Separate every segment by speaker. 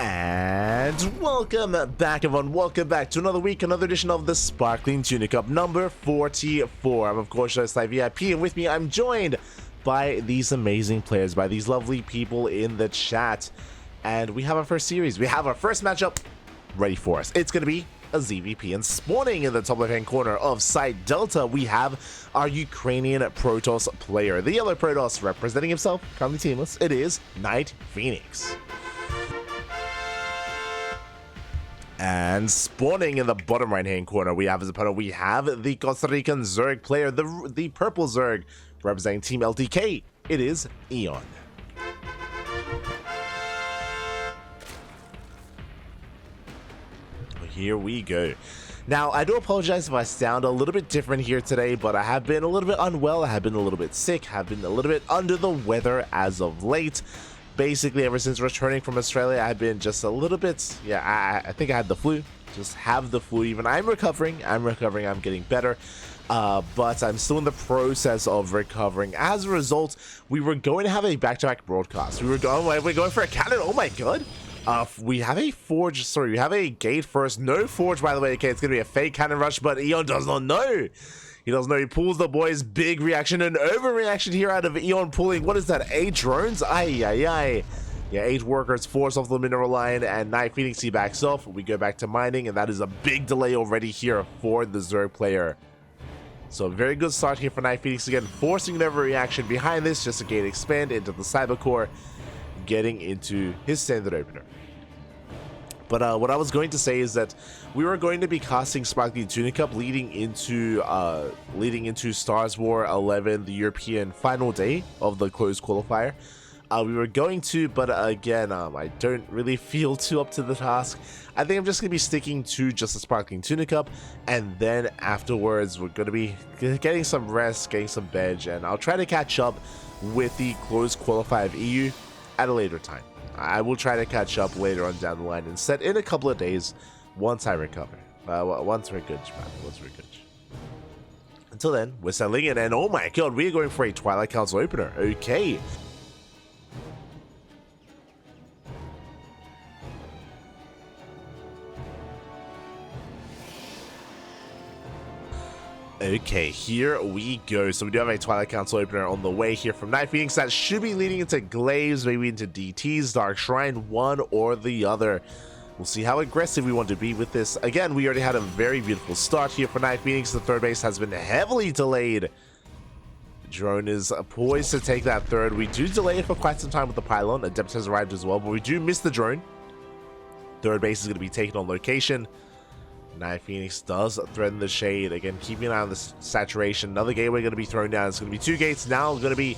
Speaker 1: And welcome back, everyone. Welcome back to another week, another edition of the Sparkling Tuna Cup number 44. I'm, of course, just like VIP, and with me, I'm joined by these amazing players, by these lovely people in the chat. And we have our first series. We have our first matchup ready for us. It's going to be a ZVP, and spawning in the top left-hand corner of Site Delta, we have our Ukrainian Protoss player. The yellow Protoss representing himself, currently teamless. It is NightPhoenix. And spawning in the bottom right-hand corner, we have his opponent. We have the Costa Rican Zerg player, the purple Zerg, representing Team LTK. It is EON. Here we go. Now, I do apologize if I sound a little bit different here today, but I have been a little bit unwell. I have been a little bit sick. Have been a little bit under the weather as of late. Basically, ever since returning from Australia, I've been just a little bit, I think I had the flu. Just have the flu even. I'm recovering, I'm getting better. But I'm still in the process of recovering. As a result, we were going to have a back-to-back broadcast. We're going for a cannon. Oh my god. We have a forge, sorry, we have a gate first. No forge, by the way. Okay, it's going to be a fake cannon rush, but EON does not know. He doesn't know. He pulls the boys. Big reaction and overreaction here out of EON pulling. What is that? 8 drones? Aye. Yeah, 8 workers force off the mineral line, and NightPhoenix, he backs off. We go back to mining, and that is a big delay already here for the Zerg player. So a very good start here for NightPhoenix again, forcing an overreaction behind this, just a gate expand into the cyber core, getting into his standard opener. But what I was going to say is that we were going to be casting Sparkling Tuna Cup leading into Stars War 11, the European final day of the closed qualifier. We were going to, but again, I don't really feel too up to the task. I think I'm just going to be sticking to just the Sparkling Tuna Cup, and then afterwards we're going to be getting some rest, getting some veg, and I'll try to catch up with the closed qualifier of EU at a later time. I will try to catch up later on down the line and set in a couple of days once I recover. Once we're good, man. Once we're good. Until then, we're settling in, and oh my god, we're going for a Twilight Council opener. Okay. Okay, here we go. So we do have a Twilight Council opener on the way here from NightPhoenix. That should be leading into Glaives, maybe into DTs, Dark Shrine, one or the other. We'll see how aggressive we want to be with this. Again, we already had a very beautiful start here for NightPhoenix. The third base has been heavily delayed. Drone is poised to take that third. We do delay it for quite some time with the pylon. Adept has arrived as well, but we do miss the drone. Third base is going to be taken on location. NightPhoenix does threaten the shade. Again, keeping an eye on the saturation. Another gateway going to be thrown down. It's going to be 2 gates now. Going to be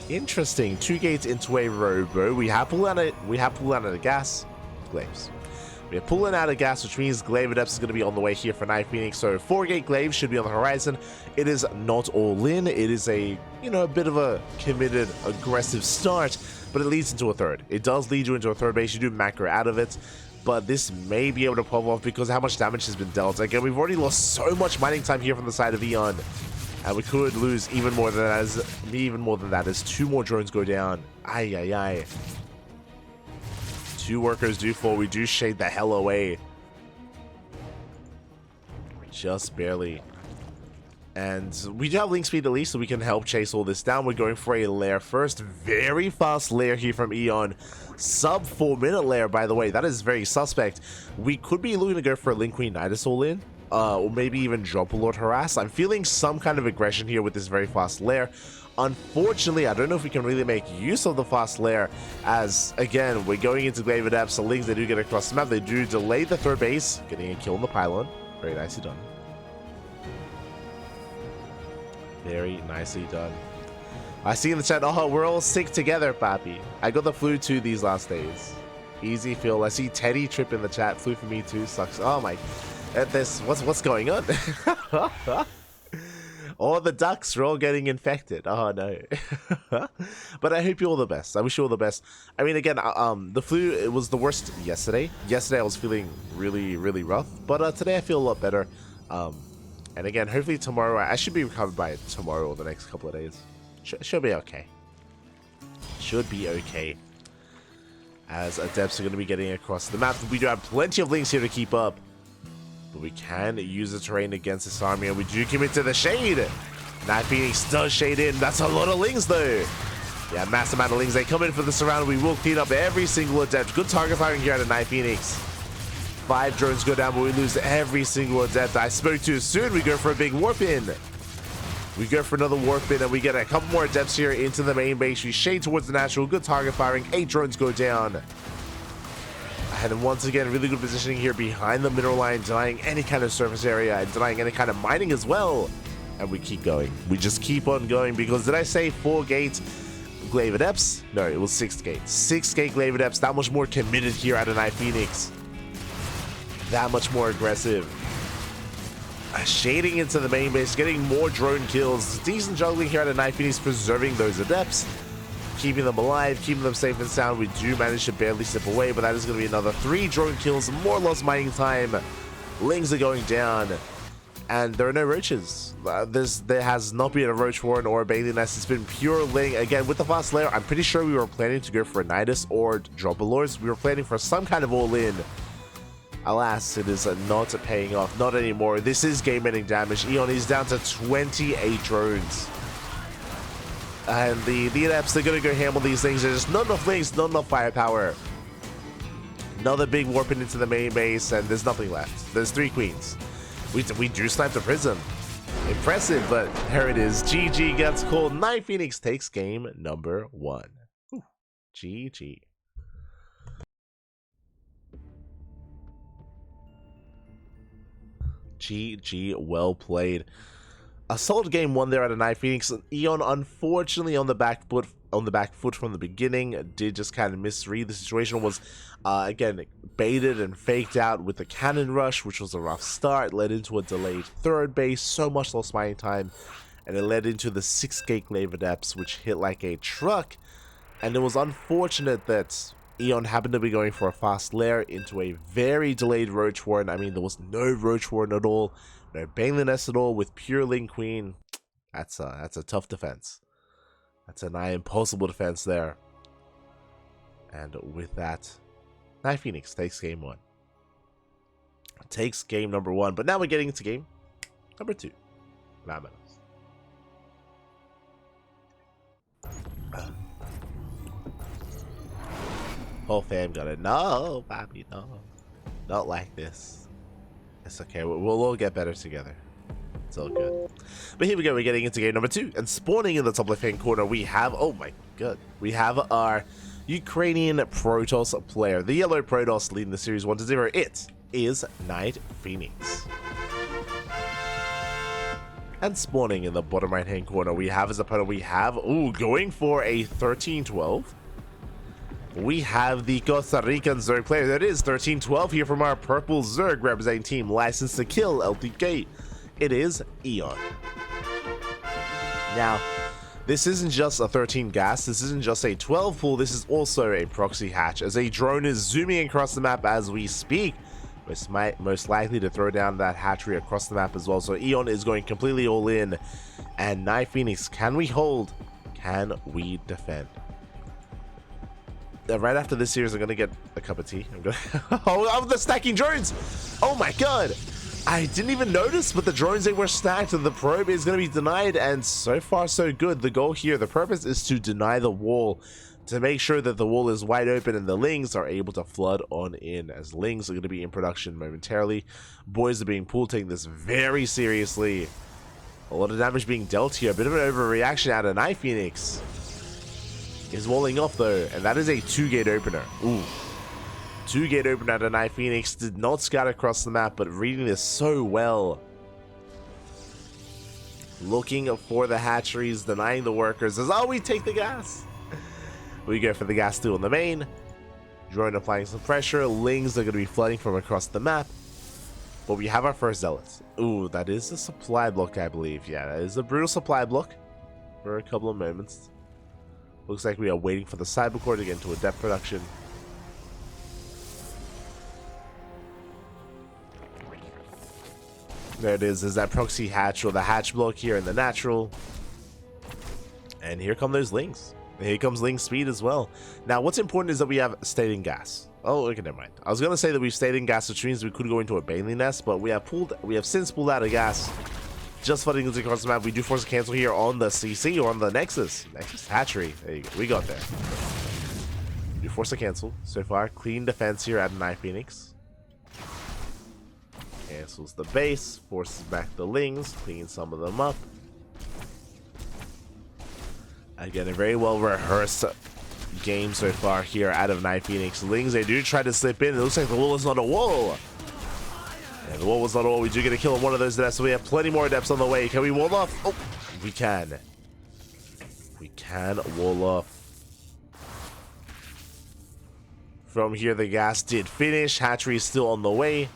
Speaker 1: interesting. 2 gates into a robo. We have pulled out of the gas. Glaives. We have pulling out of gas, which means Glaive Adepts is going to be on the way here for NightPhoenix. So 4-gate Glaive should be on the horizon. It is not all in. It is a, a bit of a committed, aggressive start, but it leads into a third. It does lead you into a third base. You do macro out of it. But this may be able to pop off because of how much damage has been dealt. Again, we've already lost so much mining time here from the side of EON. And we could lose even more than that as 2 more drones go down. Aye. 2 workers do fall. We do shade the hell away. Just barely. And we do have link speed at least, so we can help chase all this down. We're going for a lair first. Very fast lair here from EON. Sub 4-minute lair, by the way. That is very suspect. We could be looking to go for a Link Queen Nidus all in. Or maybe even drop a Lord Harass. I'm feeling some kind of aggression here with this very fast lair. Unfortunately, I don't know if we can really make use of the fast lair, as, again, we're going into Glaive Adepts. The links, they do get across the map. They do delay the third base, getting a kill on the pylon. Very nicely done. Very nicely done. I see in the chat, oh, we're all sick together, papi. I got the flu too these last days. Easy feel. I see Teddy Trip in the chat. Flu for me too. Sucks. Oh my. What's going on? All the ducks are all getting infected. Oh no. But I hope you all the best. I wish you all the best. I mean, again, the flu, it was the worst yesterday. Yesterday I was feeling really, really rough. But today I feel a lot better. And again, hopefully tomorrow, I should be recovered by tomorrow or the next couple of days. Should be okay. Should be okay. as Adepts are going to be getting across the map. We do have plenty of Lings here to keep up, but we can use the terrain against this army, and we do commit to the shade. NightPhoenix does shade in. That's a lot of Lings though. Yeah, massive amount of Lings. They come in for the surround. We will clean up every single Adept. Good target firing here out of NightPhoenix. 5 drones go down, but we lose every single Adept. I spoke too soon. We go for a big warp in. We go for another warp in, and we get a couple more Adepts here into the main base. We shade towards the natural. Good target firing. 8 drones go down. And once again, really good positioning here behind the mineral line, denying any kind of surface area and denying any kind of mining as well. And we keep going. We just keep on going, because did I say 4 gates Glaive Adepts? No, it was 6 gates. 6 gate Glaive Adepts. That much more committed here out of NightPhoenix. That much more aggressive. Shading into the main base, getting more drone kills. Decent juggling here out of NightPhoenix, preserving those Adepts, keeping them alive, keeping them safe and sound. We do manage to barely slip away, but that is going to be another 3 drone kills, more lost mining time. Lings are going down, and there are no roaches. There has not been a roach warren or a bathing nest. It's been pure Ling. Again, with the fast layer, I'm pretty sure we were planning to go for a Nidus or drop a Lords. We were planning for some kind of all-in. Alas, it is not paying off. Not anymore. This is game-ending damage. EON is down to 28 drones. And the Adepts, they're going to go ham on these things. There's just not enough Lings, not enough firepower. Another big warping into the main base, and there's nothing left. There's 3 queens. We do snipe the Prism. Impressive, but there it is. GG gets called. NightPhoenix takes game number 1. Whew. GG. GG, well played. A solid game 1 there out of NightPhoenix. EON, unfortunately, on the back foot from the beginning, did just kind of misread the situation. Was again baited and faked out with the cannon rush, which was a rough start. Led into a delayed 3rd base, so much lost mining time, and it led into the 6 gate Glaive Adepts, which hit like a truck. And it was unfortunate that EON happened to be going for a fast lair into a very delayed Roach Warren. I mean, there was no Roach Warren at all, no Baneling Nest at all, with pure Ling Queen. That's a tough defense. That's a nigh impossible defense there. And with that, NightPhoenix takes game 1. Takes game number 1, but now we're getting into game number 2. Vámonos. Whole fam got it. No, Bobby, no. Not like this. It's okay. We'll all get better together. It's all good. But here we go. We're getting into game number 2. And spawning in the top left-hand corner, we have... Oh my god. We have our Ukrainian Protoss player. The yellow Protoss leading the series 1-0. It is NightPhoenix. And spawning in the bottom right-hand corner, we have as opponent, we have... Ooh, going for a 13-12. We have the Costa Rican Zerg player. That is 13-12 here from our purple Zerg representing team licensed to kill LTK. It is EON. Now, this isn't just a 13 gas. This isn't just a 12 pull. This is also a proxy hatch, as a drone is zooming across the map as we speak. Most likely to throw down that hatchery across the map as well. So EON is going completely all in. And NightPhoenix, can we hold? Can we defend? Right after this series, I'm gonna get a cup of tea. Oh, the stacking drones! Oh my god! I didn't even notice, but the drones, they were stacked, and the probe is gonna be denied. And so far, so good. The goal here, the purpose is to deny the wall, to make sure that the wall is wide open and the Lings are able to flood on in, as Lings are gonna be in production momentarily. Boys are being pulled, taking this very seriously. A lot of damage being dealt here. A bit of an overreaction out of NightPhoenix. Is walling off though, and that is a 2-gate opener. Ooh. 2-gate opener to NightPhoenix. Did not scout across the map, but reading this so well. Looking for the hatcheries, denying the workers. As we take the gas. We go for the gas too on the main. Drone applying some pressure. Lings are going to be flooding from across the map. But we have our first zealots. Ooh, that is a supply block, I believe. Yeah, that is a brutal supply block for a couple of moments. Looks like we are waiting for the Cybercore to get into a depth production. There it is. There's that proxy hatch, or the hatch block here in the natural. And here come those Lings. Here comes Ling's speed as well. Now, what's important is that we have stayed in gas. Oh, okay, never mind. I was gonna say that we've stayed in gas, which means we could go into a Bailey nest, but we have since pulled out of gas. Just flooding into across the map. We do force a cancel here on the CC or on the Nexus hatchery. There you go. We got there. We force a cancel. So far, clean defense here at NightPhoenix. Cancels the base, forces back the Lings, cleans some of them up. Again, a very well rehearsed game so far here out of NightPhoenix. Lings, they do try to slip in. It looks like the wall is not a wall. And the wall was not a wall. We do get a kill on one of those adepts, so we have plenty more adepts on the way. Can we wall off? Oh, we can. We can wall off. From here, the gas did finish. Hatchery is still on the way.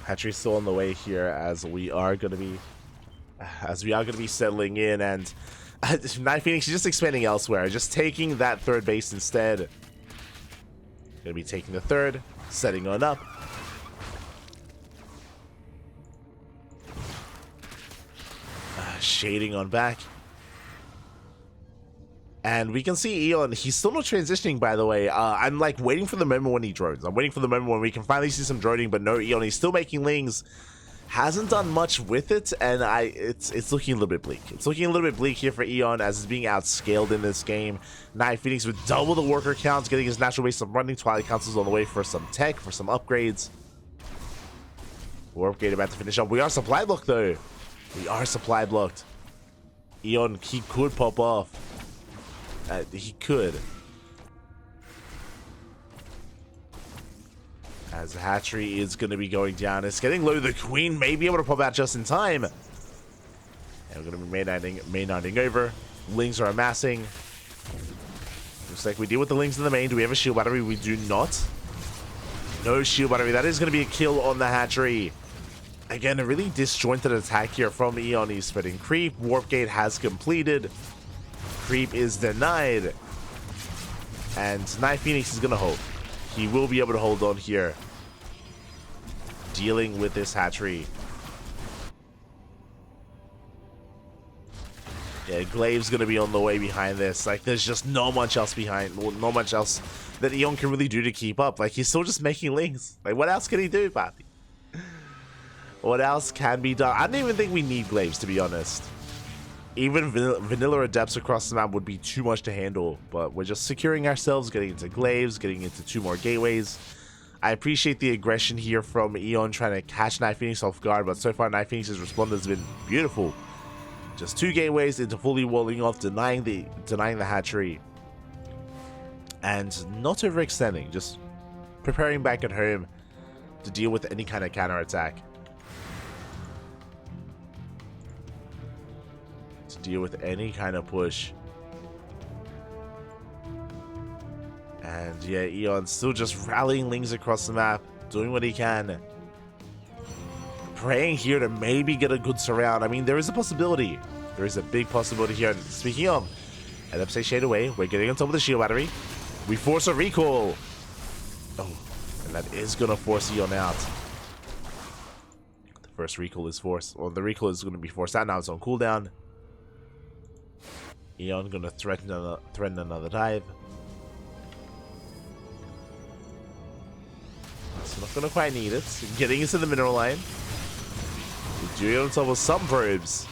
Speaker 1: Hatchery still on the way here as we are going to be settling in, and NightPhoenix is just expanding elsewhere, just taking that third base instead. Gonna be taking the third, setting on up. Shading on back. And we can see EON, he's still not transitioning, by the way. I'm like waiting for the moment when he drones. I'm waiting for the moment when we can finally see some droning, but no, EON, he's still making Lings. Hasn't done much with it, and it's looking a little bit bleak. It's looking a little bit bleak here for EON as it's being outscaled in this game. NightPhoenix with double the worker counts, getting his natural base of running. Twilight Council's on the way for some tech, for some upgrades. Warp Gate about to finish up. We are supply blocked, though. We are supply blocked. EON, he could pop off. He could. As the hatchery is going to be going down. It's getting low. The queen may be able to pop out just in time. And we're going to be main knighting over. Lings are amassing. Looks like we deal with the Lings in the main. Do we have a shield battery? We do not. No shield battery. That is going to be a kill on the hatchery. Again, a really disjointed attack here from EON. He's spreading creep. Warp Gate has completed. Creep is denied. And NightPhoenix is going to hold. He will be able to hold on here. Dealing with this hatchery. Yeah, Glaive's going to be on the way behind this. Like, there's just not much else behind. Well, not much else that EON can really do to keep up. Like, he's still just making Lings. Like, what else can he do, Pappy? What else can be done? I don't even think we need Glaives, to be honest. Even vanilla adepts across the map would be too much to handle, but we're just securing ourselves, getting into Glaives, getting into 2 more gateways. I appreciate the aggression here from EON trying to catch NightPhoenix off guard, but so far NightPhoenix's response has been beautiful. Just 2 gateways into fully walling off, denying the hatchery. And not overextending, just preparing back at home to deal with any kind of counterattack. Deal with any kind of push. And yeah, EON still just rallying Lings across the map, doing what he can. Praying here to maybe get a good surround. I mean, there is a possibility. There is a big possibility here. Speaking of, Adept say shade away. We're getting on top of the shield battery. We force a recall. Oh, and that is going to force EON out. The first recall is forced. Or the recall is going to be forced out. Now it's on cooldown. EON gonna threaten another dive. It's not gonna quite need it. Getting into the mineral line. We do get on top of some probes.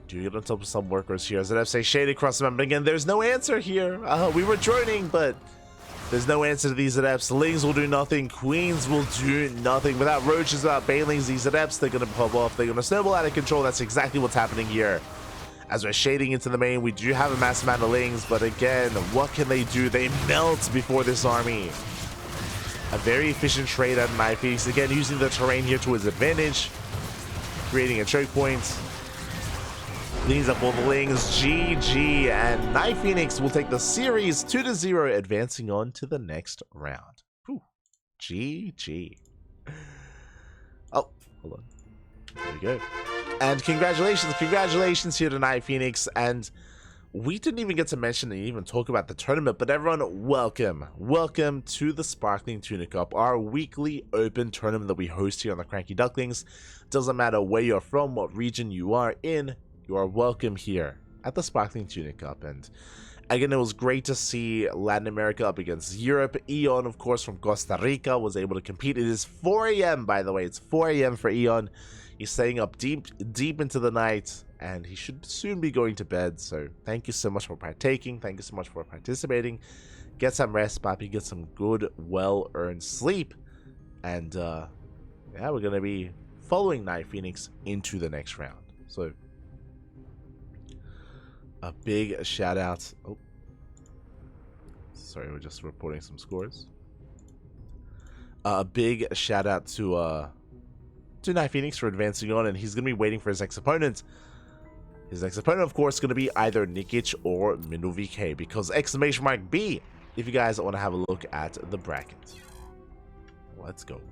Speaker 1: Do get on top of some workers here. As an say shade across the map. But again, there's no answer here. We were droning, but there's no answer to these adepts. Lings will do nothing. Queens will do nothing. Without roaches, without bailings, these adepts, they're going to pop off. They're going to snowball out of control. That's exactly what's happening here. As we're shading into the main, we do have a mass amount of Lings, but again, what can they do? They melt before this army. A very efficient trade at NightPhoenix. Again, using the terrain here to his advantage. Creating a choke point. Cleans up all the Lings. GG. And NightPhoenix will take the series 2-0, advancing on to the next round. Whew. GG. Oh, hold on. There we go. And congratulations here to NightPhoenix. And we didn't even get to mention and even talk about the tournament, but everyone, welcome to the Sparkling Tuna Cup, our weekly open tournament that we host here on the Cranky Ducklings. Doesn't matter where you're from, what region you are in, you are welcome here at the Sparkling Tuna Cup. And again, it was great to see Latin America up against Europe. EON, of course, from Costa Rica was able to compete. It is 4 a.m., by the way. It's 4 a.m. for EON. He's staying up deep into the night, and he should soon be going to bed. So thank you so much for partaking. Thank you so much for participating. Get some rest, Papi. Get some good, well-earned sleep. And, yeah, we're going to be following NightPhoenix into the next round. So, a big shout-out. Oh. Sorry, we're just reporting some scores. A big shout-out to NightPhoenix for advancing on, and he's going to be waiting for his next opponent. His next opponent, of course, is going to be either Nikic or Minuvk, because !B if you guys want to have a look at the bracket. Let's go.